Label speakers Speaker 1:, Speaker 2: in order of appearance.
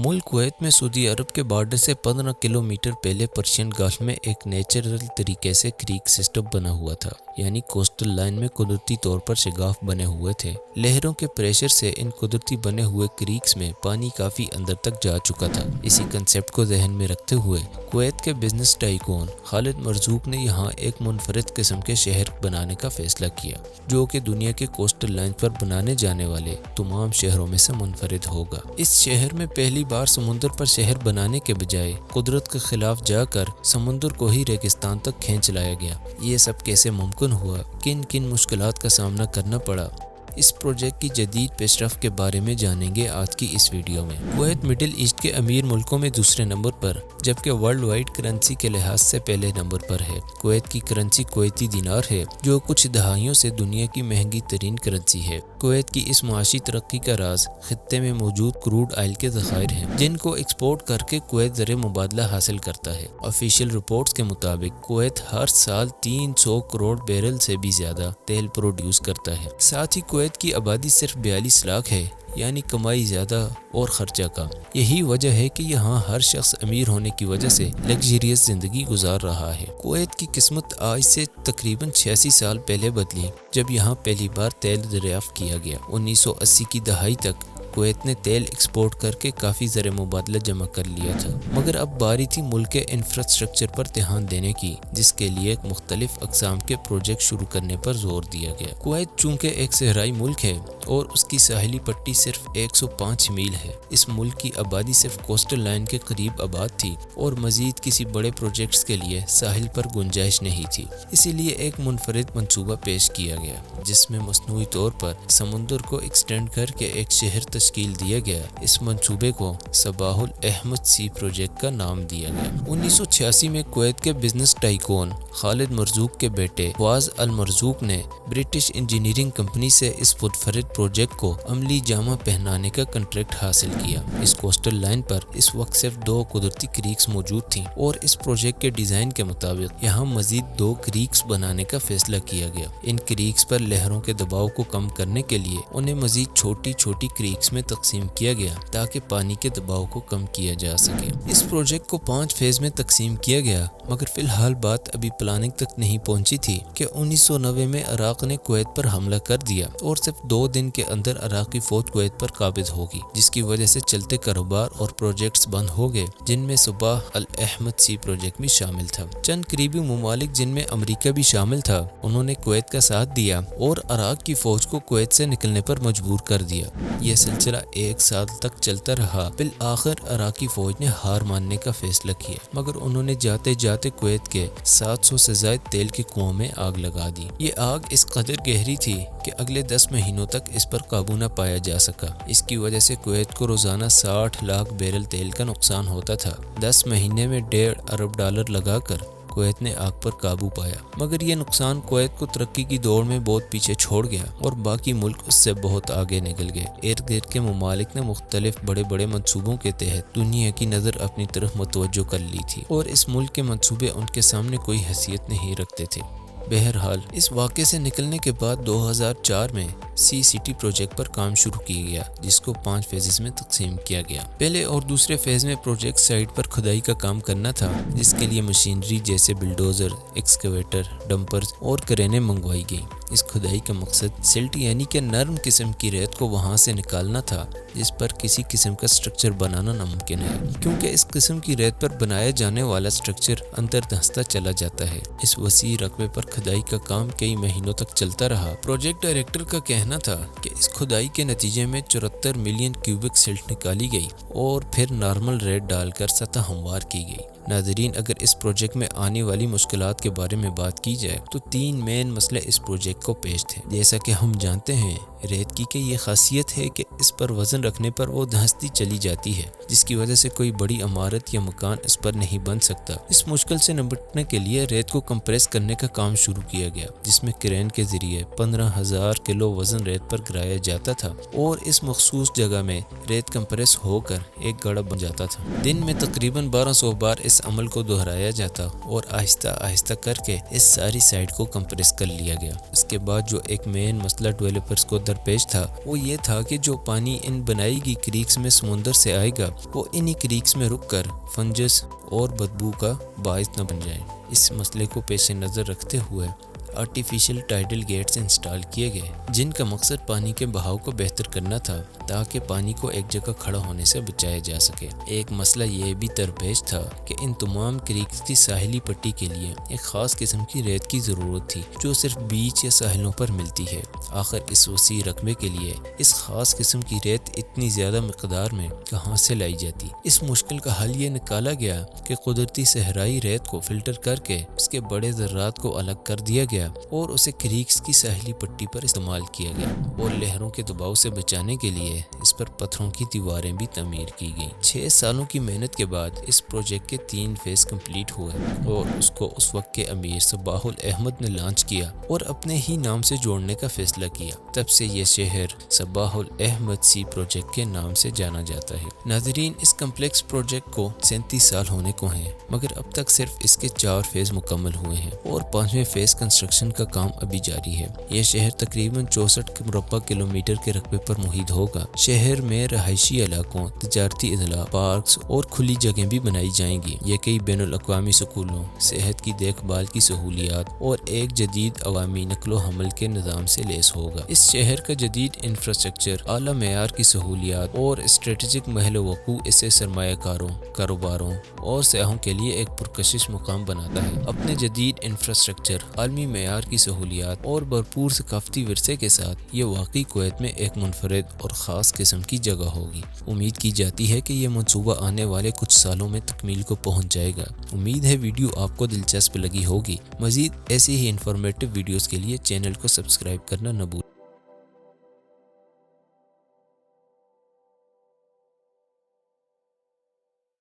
Speaker 1: मुल्क कुवैत में सऊदी अरब के बॉर्डर से 15 किलोमीटर पहले पर्शियन गल्फ में एक नेचुरल तरीके से क्रीक सिस्टम बना हुआ था, यानी कोस्टल लाइन में कुदरती तौर पर शिगाफ बने हुए थे। लहरों के प्रेशर से इन कुदरती बने हुए क्रीक्स में पानी काफ़ी अंदर तक जा चुका था। इसी कंसेप्ट को जहन में रखते हुए कुवैत के बिजनेस टाइकून खालिद मरजूक ने यहाँ एक मुनफरिद किस्म के शहर बनाने का फैसला किया, जो कि दुनिया के कोस्टल लाइन पर बनाने जाने वाले तमाम शहरों में से मुनफरिद होगा। इस शहर में पहली बार समुद्र पर शहर बनाने के बजाय कुदरत के खिलाफ जाकर समुद्र को ही रेगिस्तान तक खींच लाया गया। ये सब कैसे मुमकिन हुआ, किन किन मुश्किलात का सामना करना पड़ा, इस प्रोजेक्ट की जदीद पेशरफ्त के बारे में जानेंगे आज की इस वीडियो में। कुवैत मिडिल ईस्ट के अमीर मुल्कों में दूसरे नंबर पर, जबकि वर्ल्ड वाइड करेंसी के लिहाज से पहले नंबर पर है। कुवैत की करेंसी कुवैती दिनार है, जो कुछ दहाइयों से दुनिया की महंगी तरीन करेंसी है। कुवैत की इस माशी तरक्की का राज खित्ते में मौजूद क्रूड ऑयल के ज़खायर हैं, जिनको एक्सपोर्ट करके कुवैत ज़र मुबादला हासिल करता है। ऑफिशियल रिपोर्ट्स के मुताबिक कुवैत हर साल 300 करोड़ बैरल से भी ज़्यादा तेल प्रोड्यूस करता है। साथ ही कुवैत की आबादी सिर्फ 42 लाख है, यानी कमाई ज़्यादा और खर्चा कम। यही वजह है कि यहाँ हर शख्स अमीर होने की वजह से लग्जरियस ज़िंदगी गुजार रहा है। कुवैत की किस्मत आज से तकरीबन 86 साल पहले बदली, जब यहाँ पहली बार तेल दरियाफ्त किया गया। 1980 की दहाई तक कुवैत ने तेल एक्सपोर्ट करके काफ़ी ज़र मुबादला जमा कर लिया था, मगर अब बारी थी मुल्क के इंफ्रास्ट्रक्चर पर ध्यान देने की, जिसके लिए मुख्तलिफ अक़साम के प्रोजेक्ट शुरू करने पर जोर दिया गया। कुवैत चूँकि एक सहराई मुल्क है और उसकी साहिली पट्टी सिर्फ 105 मील है, इस मुल्क की आबादी सिर्फ कोस्टल लाइन के करीब आबाद थी और मज़ीद किसी बड़े प्रोजेक्ट्स के लिए साहिल पर गुंजाइश नहीं थी। इसीलिए एक मुनफरिद मंसूबा पेश किया गया, जिसमें मसनूई तौर पर समुंदर को एक्सटेंड करके एक शहर तश्कील दिया गया। इस मंसूबे को सबाहुल अहमद सी प्रोजेक्ट का नाम दिया गया। 1986 में कुवैत के बिजनेस टाइकून खालिद मरजूक के बेटे फवाज अल मरजूक ने ब्रिटिश इंजीनियरिंग कंपनी से इस मुनफरिद प्रोजेक्ट को अमली जामा पहनाने का कॉन्ट्रैक्ट हासिल किया। इस कोस्टल लाइन पर इस वक्त सिर्फ 2 कुदरती क्रीक्स मौजूद थीं और इस प्रोजेक्ट के डिजाइन के मुताबिक यहाँ मजीद 2 क्रीक्स बनाने का फैसला किया गया। इन क्रीक्स पर लहरों के दबाव को कम करने के लिए उन्हें मजीद छोटी छोटी क्रीक्स में तकसीम किया गया, ताकि पानी के दबाव को कम किया जा सके। इस प्रोजेक्ट को 5 फेज में तकसीम किया गया, मगर फिलहाल बात अभी प्लानिंग तक नहीं पहुंची थी कि 1990 में इराक ने कुवैत पर हमला कर दिया और सिर्फ 2 दिन के अंदर इराकी फौज कुवैत पर काबिज होगी, जिसकी वजह से चलते कारोबार और प्रोजेक्ट्स बंद हो गए, जिनमें सुबाह अल अहमद सी प्रोजेक्ट भी शामिल था। चंद करीबी ममालिक, जिनमें अमेरिका भी शामिल था, उन्होंने कुवैत का साथ दिया और इराक की फौज को कुवैत से निकलने पर मजबूर कर दिया। यह सिलसिला 1 साल तक चलता रहा। फिर आखिर इराकी फौज ने हार मानने का फैसला किया, मगर उन्होंने जाते जाते कुवैत के 700 से ज्यादा तेल के कुओं में आग लगा दी। ये आग इस कदर गहरी थी कि अगले 10 महीनों तक इस पर काबू न पाया जा सका। इसकी वजह से कुवैत को रोजाना 60 लाख बैरल तेल का नुकसान होता था। 10 महीने में $1.5 अरब लगाकर कुवैत ने आग पर काबू पाया, मगर यह नुकसान कुवैत को तरक्की की दौड़ में बहुत पीछे छोड़ गया और बाकी मुल्क उससे बहुत आगे निकल गए। इर्द गिर्द के ममालिक ने मुख्तलिफ बड़े बड़े मंसूबों के तहत दुनिया की नज़र अपनी तरफ मुतवज्जो कर ली थी और इस मुल्क के मंसूबे उनके सामने कोई हैसियत नहीं रखते थे। बहरहाल इस वाक़े से निकलने के बाद 2004 में सी सिटी प्रोजेक्ट पर काम शुरू किया गया, जिसको 5 फेजेस में तकसीम किया गया। पहले और दूसरे फेज में प्रोजेक्ट साइट पर खुदाई का काम करना था, जिसके लिए मशीनरी जैसे बिल्डोजर, एक्सकवेटर, डंपर्स और क्रेनें मंगवाई गई। इस खुदाई का मकसद सिल्ट यानी कि नरम किस्म की रेत को वहां से निकालना था, जिस पर किसी किस्म का स्ट्रक्चर बनाना नामुमकिन है, क्योंकि इस किस्म की रेत पर बनाया जाने वाला स्ट्रक्चर अंदर धंसता चला जाता है। इस वसी रकबे पर खुदाई का काम कई महीनों तक चलता रहा। प्रोजेक्ट डायरेक्टर का कहना था कि इस खुदाई के नतीजे में 74 मिलियन क्यूबिक सिल्ट निकाली गई और फिर नॉर्मल रेत डालकर सतह हमवार की गई। नाज़रीन, अगर इस प्रोजेक्ट में आने वाली मुश्किलात के बारे में बात की जाए तो 3 मेन मसले इस प्रोजेक्ट को पेश थे। जैसा कि हम जानते हैं, रेत की ये खासियत है कि इस पर वजन रखने पर वो धंसती चली जाती है, जिसकी वजह से कोई बड़ी इमारत या मकान इस पर नहीं बन सकता। इस मुश्किल से निपटने के लिए रेत को कंप्रेस करने का काम शुरू किया गया, जिसमें क्रेन के जरिए 15,000 किलो वजन रेत पर गिराया जाता था और इस मखसूस जगह में रेत कंप्रेस होकर एक गड़ा बन जाता था। दिन में तकरीबन 1200 बार इस अमल को दोहराया जाता और आहिस्ता आहिस्ता करके इस सारी साइट को कंप्रेस कर लिया गया। इसके बाद जो एक मेन मसला डेवलपर्स को दरपेश था वो ये था कि जो पानी इन बनाई गई क्रीक्स में समुंदर से आएगा वो इन्हीं क्रीक्स में रुककर फंजस और बदबू का बायस न बन जाए। इस मसले को पेश नज़र रखते हुए आर्टिफिशियल टाइडल गेट्स इंस्टॉल किए गए जिनका मकसद पानी के बहाव को बेहतर करना था ताकि पानी को एक जगह खड़ा होने से बचाया जा सके। एक मसला ये भी दरपेश था कि इन तमाम क्रीक्स की साहिली पट्टी के लिए एक ख़ास किस्म की रेत की ज़रूरत थी जो सिर्फ बीच या साहिलों पर मिलती है। आखिर इस वसी रकबे के लिए इस ख़ास किस्म की रेत इतनी ज़्यादा मकदार में कहाँ से लाई जाती। इस मुश्किल का हल ये निकाला गया कि कुदरती सहराई रेत को फिल्टर करके उसके बड़े ज़र्रात को अलग कर दिया गया और उसे क्रीक्स की साहिली पट्टी पर इस्तेमाल किया गया और लहरों के दबाव से बचाने के लिए इस पर पत्थरों की दीवारें भी तमीर की गई। 6 सालों की मेहनत के बाद इस प्रोजेक्ट के 3 फेज कंप्लीट हुए और उसको उस वक्त के अमीर सबाहुल अहमद ने लॉन्च किया और अपने ही नाम से जोड़ने का फैसला किया। तब से ये शहर सबाहुल अहमद सी प्रोजेक्ट के नाम से जाना जाता है। नाजरीन, इस कम्प्लेक्स प्रोजेक्ट को 37 साल होने को हैं मगर अब तक सिर्फ इसके 4 फेज मुकम्मल हुए हैं और 5वें फेज कंस्ट्रक्शन का काम अभी जारी है। यह शहर तकरीबन 64 मुरब्बा किलोमीटर के रकबे पर मुहित होगा। शहर में रहायशी इलाकों, तजारती इदला, पार्क्स और खुली जगह भी बनाई जाएंगी। ये कई बैनुल अक़वामी स्कूलों, सेहत की देखभाल की सहूलियात और एक जदीद अवामी नकलो हमल के निज़ाम से लेस होगा। इस शहर का जदीद इंफ्रास्ट्रक्चर, आला मेयार की सहूलियात और स्ट्रेटेजिक महल वक़ू इसे सरमायाकारों, कारोबारों और सयाहों के लिए एक पुरकशिश मुकाम बनाता है। अपने जदीद इंफ्रास्ट्रक्चर, आलमी मेयार की सहूलियात और भरपूर सकाफती विरसे के साथ ये वाकई कुवैत में एक मुनफरद और ख़ास किस्म की जगह होगी। उम्मीद की जाती है कि यह मंसूबा आने वाले कुछ सालों में तकमील को पहुंच जाएगा। उम्मीद है वीडियो आपको दिलचस्प लगी होगी। मज़ीद ऐसी ही इंफॉर्मेटिव वीडियोस के लिए चैनल को सब्सक्राइब करना न भूलें।